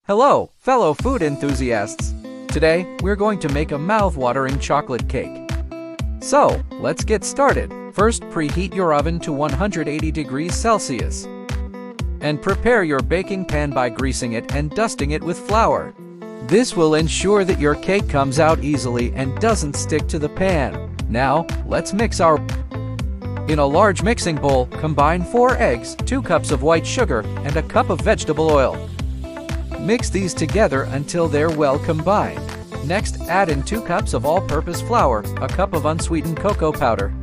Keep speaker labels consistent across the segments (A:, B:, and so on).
A: Hello, fellow food enthusiasts! Today, we're going to make a mouth-watering chocolate cake. So, let's get started. First, preheat your oven to 180 degrees Celsius. And prepare your baking pan by greasing it and dusting it with flour. This will ensure that your cake comes out easily and doesn't stick to the pan. Now, let's mix our... In a large mixing bowl, combine 4 eggs, 2 cups of white sugar, and a cup of vegetable oil. Mix these together until they're well combined. Next, add in 2 cups of all-purpose flour, a cup of unsweetened cocoa powder,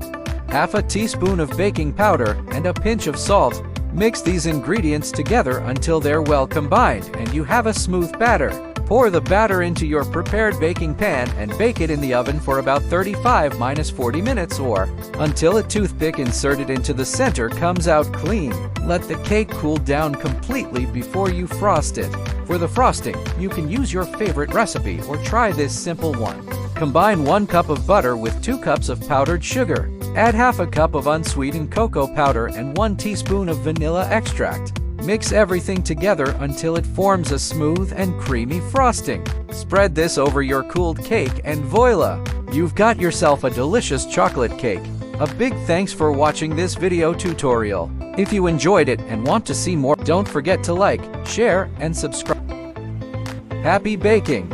A: half a teaspoon of baking powder, and a pinch of salt. Mix these ingredients together until they're well combined and you have a smooth batter. Pour the batter into your prepared baking pan and bake it in the oven for about 35–40 minutes or until a toothpick inserted into the center comes out clean. Let the cake cool down completely before you frost it. For the frosting, you can use your favorite recipe or try this simple one. Combine 1 cup of butter with 2 cups of powdered sugar. Add half a cup of unsweetened cocoa powder and 1 teaspoon of vanilla extract. Mix everything together until it forms a smooth and creamy frosting. Spread this over your cooled cake and voila! You've got yourself a delicious chocolate cake. A big thanks for watching this video tutorial. If you enjoyed it and want to see more, don't forget to like, share, and subscribe. Happy baking!